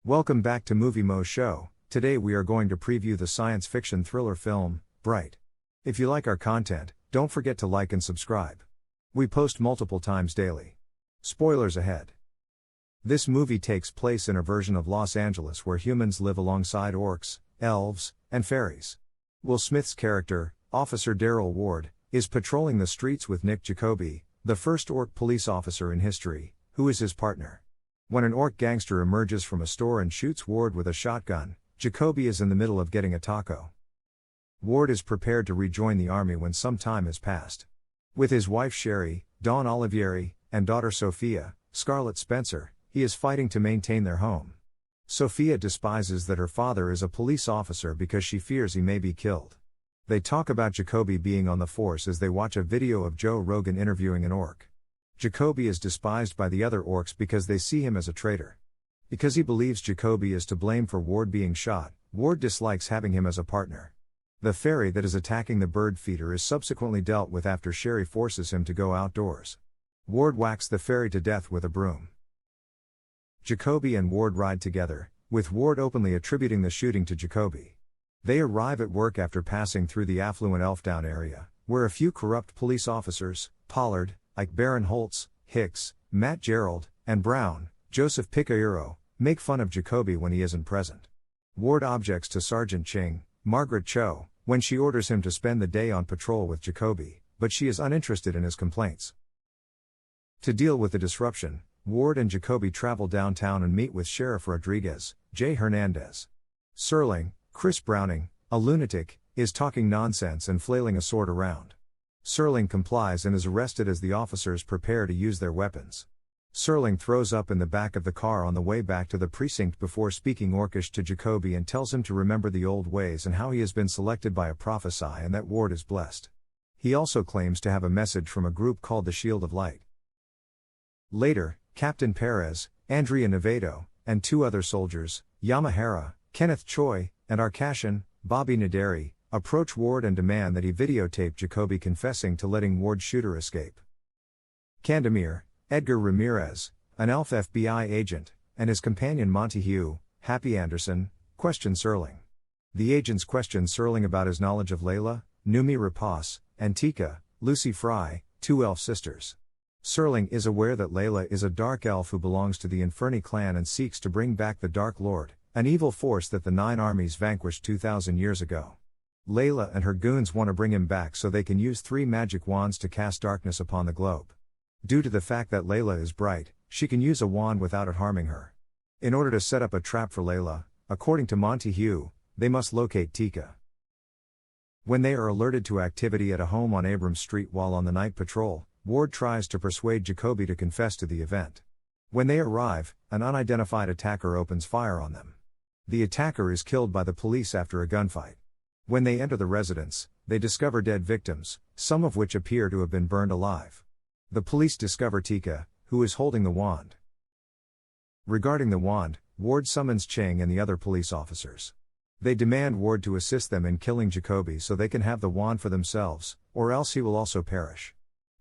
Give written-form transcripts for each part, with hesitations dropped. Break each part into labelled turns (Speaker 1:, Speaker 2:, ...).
Speaker 1: Welcome back to Movie Moshow. Today we are going to preview the science fiction thriller film, Bright. If you like our content, don't forget to like and subscribe. We post multiple times daily. Spoilers ahead. This movie takes place in a version of Los Angeles where humans live alongside orcs, elves, and fairies. Will Smith's character, Officer Daryl Ward, is patrolling the streets with Nick Jacoby, the first orc police officer in history, who is his partner. When an orc gangster emerges from a store and shoots Ward with a shotgun, Jacoby is in the middle of getting a taco. Ward is prepared to rejoin the army when some time has passed. With his wife Sherry, Dawn Olivieri, and daughter Sophia, Scarlett Spencer, he is fighting to maintain their home. Sophia despises that her father is a police officer because she fears he may be killed. They talk about Jacoby being on the force as they watch a video of Joe Rogan interviewing an orc. Jacoby is despised by the other orcs because they see him as a traitor. Because he believes Jacoby is to blame for Ward being shot, Ward dislikes having him as a partner. The fairy that is attacking the bird feeder is subsequently dealt with after Sherry forces him to go outdoors. Ward whacks the fairy to death with a broom. Jacoby and Ward ride together, with Ward openly attributing the shooting to Jacoby. They arrive at work after passing through the affluent Elfdown area, where a few corrupt police officers, Pollard, Ike Baron-Holtz, Hicks, Matt Gerald, and Brown, Joseph Picairo, make fun of Jacoby when he isn't present. Ward objects to Sergeant Ching, Margaret Cho, when she orders him to spend the day on patrol with Jacoby, but she is uninterested in his complaints. To deal with the disruption, Ward and Jacoby travel downtown and meet with Sheriff Rodriguez, Jay Hernandez. Serling, Chris Browning, a lunatic, is talking nonsense and flailing a sword around. Serling complies and is arrested as the officers prepare to use their weapons. Serling throws up in the back of the car on the way back to the precinct before speaking Orcish to Jacoby and tells him to remember the old ways and how he has been selected by a prophesy and that Ward is blessed. He also claims to have a message from a group called the Shield of Light. Later, Captain Perez, Andrea Nevedo, and two other soldiers, Yamahara, Kenneth Choi, and Arkashian, Bobby Naderi, approach Ward and demand that he videotape Jacoby confessing to letting Ward's shooter escape. Candemir, Edgar Ramirez, an elf FBI agent, and his companion Montague, Happy Anderson, question Serling. The agents question Serling about his knowledge of Layla, Numi Rapace, and Tika, Lucy Fry, two elf sisters. Serling is aware that Layla is a dark elf who belongs to the Inferni clan and seeks to bring back the Dark Lord, an evil force that the Nine Armies vanquished 2,000 years ago. Layla and her goons want to bring him back so they can use 3 magic wands to cast darkness upon the globe. Due to the fact that Layla is bright, she can use a wand without it harming her. In order to set up a trap for Layla, according to Montague, they must locate Tika. When they are alerted to activity at a home on Abrams Street while on the night patrol, Ward tries to persuade Jacoby to confess to the event. When they arrive, an unidentified attacker opens fire on them. The attacker is killed by the police after a gunfight. When they enter the residence, they discover dead victims, some of which appear to have been burned alive. The police discover Tika, who is holding the wand. Regarding the wand, Ward summons Chang and the other police officers. They demand Ward to assist them in killing Jacoby so they can have the wand for themselves, or else he will also perish.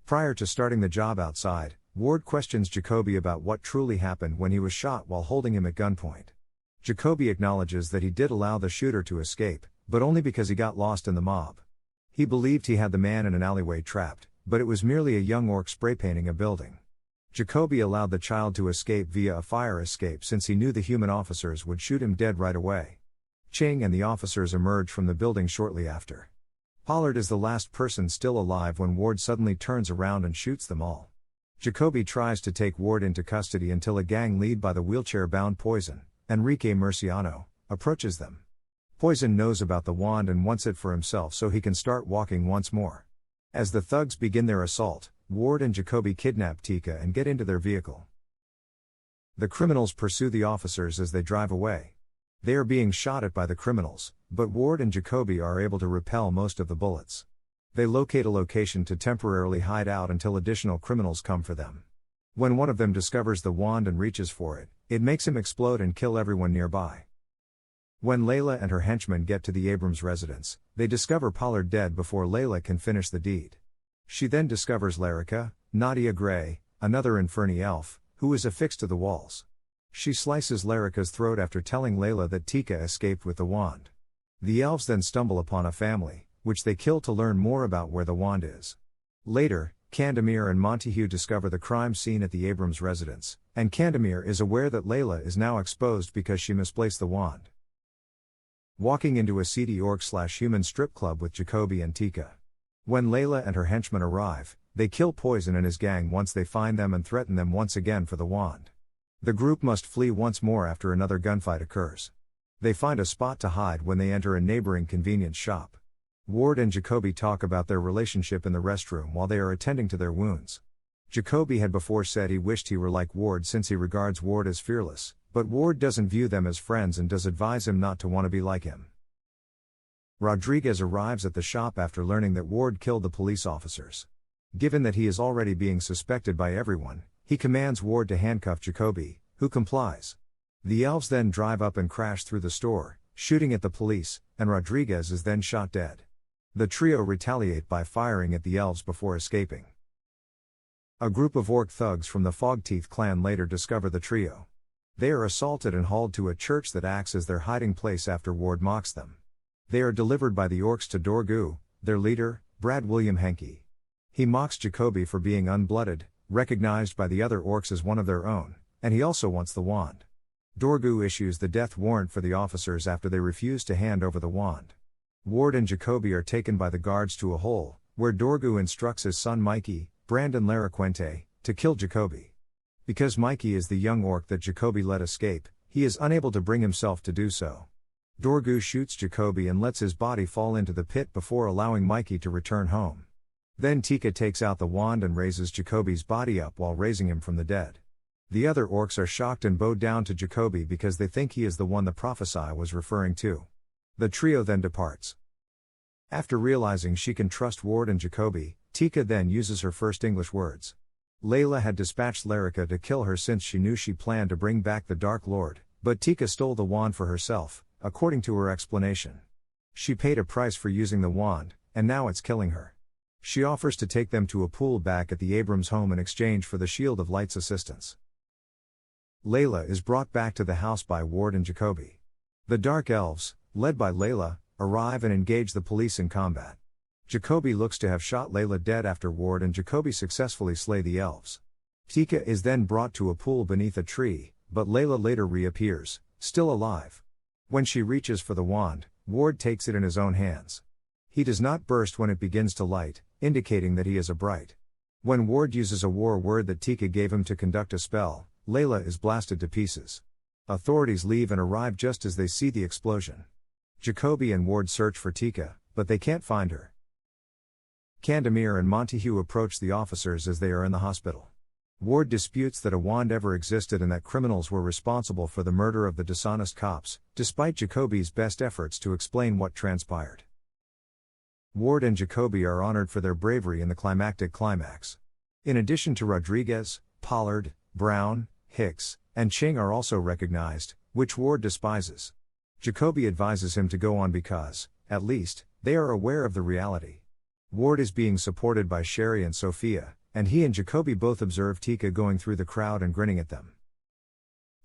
Speaker 1: Prior to starting the job outside, Ward questions Jacoby about what truly happened when he was shot while holding him at gunpoint. Jacoby acknowledges that he did allow the shooter to escape, but only because he got lost in the mob. He believed he had the man in an alleyway trapped, but it was merely a young orc spray painting a building. Jacoby allowed the child to escape via a fire escape since he knew the human officers would shoot him dead right away. Ching and the officers emerge from the building shortly after. Pollard is the last person still alive when Ward suddenly turns around and shoots them all. Jacoby tries to take Ward into custody until a gang lead by the wheelchair-bound Poison, Enrique Murciano, approaches them. Poison knows about the wand and wants it for himself so he can start walking once more. As the thugs begin their assault, Ward and Jacoby kidnap Tika and get into their vehicle. The criminals pursue the officers as they drive away. They are being shot at by the criminals, but Ward and Jacoby are able to repel most of the bullets. They locate a location to temporarily hide out until additional criminals come for them. When one of them discovers the wand and reaches for it, it makes him explode and kill everyone nearby. When Layla and her henchmen get to the Abrams residence, they discover Pollard dead before Layla can finish the deed. She then discovers Larica, Nadia Gray, another Inferni elf, who is affixed to the walls. She slices Lerica's throat after telling Layla that Tika escaped with the wand. The elves then stumble upon a family, which they kill to learn more about where the wand is. Later, Candemir and Montague discover the crime scene at the Abrams residence, and Candemir is aware that Layla is now exposed because she misplaced the wand. Walking into a seedy orc/human strip club with Jacoby and Tika. When Layla and her henchmen arrive, they kill Poison and his gang once they find them and threaten them once again for the wand. The group must flee once more after another gunfight occurs. They find a spot to hide when they enter a neighboring convenience shop. Ward and Jacoby talk about their relationship in the restroom while they are attending to their wounds. Jacoby had before said he wished he were like Ward since he regards Ward as fearless, but Ward doesn't view them as friends and does advise him not to want to be like him. Rodriguez arrives at the shop after learning that Ward killed the police officers. Given that he is already being suspected by everyone, he commands Ward to handcuff Jacoby, who complies. The elves then drive up and crash through the store, shooting at the police, and Rodriguez is then shot dead. The trio retaliate by firing at the elves before escaping. A group of orc thugs from the Fogteeth clan later discover the trio. They are assaulted and hauled to a church that acts as their hiding place after Ward mocks them. They are delivered by the orcs to Dorgu, their leader, Brad William Henke. He mocks Jacoby for being unblooded, recognized by the other orcs as one of their own, and he also wants the wand. Dorgu issues the death warrant for the officers after they refuse to hand over the wand. Ward and Jacoby are taken by the guards to a hole, where Dorgu instructs his son Mikey, Brandon Laraquente, to kill Jacoby. Because Mikey is the young orc that Jacoby let escape, he is unable to bring himself to do so. Dorgu shoots Jacoby and lets his body fall into the pit before allowing Mikey to return home. Then Tika takes out the wand and raises Jacoby's body up while raising him from the dead. The other orcs are shocked and bow down to Jacoby because they think he is the one the prophesy was referring to. The trio then departs. After realizing she can trust Ward and Jacoby, Tika then uses her first English words. Layla had dispatched Lerica to kill her since she knew she planned to bring back the Dark Lord, but Tika stole the wand for herself, according to her explanation. She paid a price for using the wand, and now it's killing her. She offers to take them to a pool back at the Abrams home in exchange for the Shield of Light's assistance. Layla is brought back to the house by Ward and Jacoby. The Dark Elves, led by Layla, arrive and engage the police in combat. Jacoby looks to have shot Layla dead after Ward and Jacoby successfully slay the elves. Tika is then brought to a pool beneath a tree, but Layla later reappears, still alive. When she reaches for the wand, Ward takes it in his own hands. He does not burst when it begins to light, indicating that he is a bright. When Ward uses a war word that Tika gave him to conduct a spell, Layla is blasted to pieces. Authorities leave and arrive just as they see the explosion. Jacoby and Ward search for Tika, but they can't find her. Candemir and Montague approach the officers as they are in the hospital. Ward disputes that a wand ever existed and that criminals were responsible for the murder of the dishonest cops, despite Jacoby's best efforts to explain what transpired. Ward and Jacoby are honored for their bravery in the climactic climax. In addition to Rodriguez, Pollard, Brown, Hicks, and Ching are also recognized, which Ward despises. Jacoby advises him to go on because, at least, they are aware of the reality. Ward is being supported by Sherry and Sophia, and he and Jacoby both observe Tika going through the crowd and grinning at them.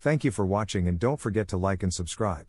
Speaker 1: Thank you for watching and don't forget to like and subscribe.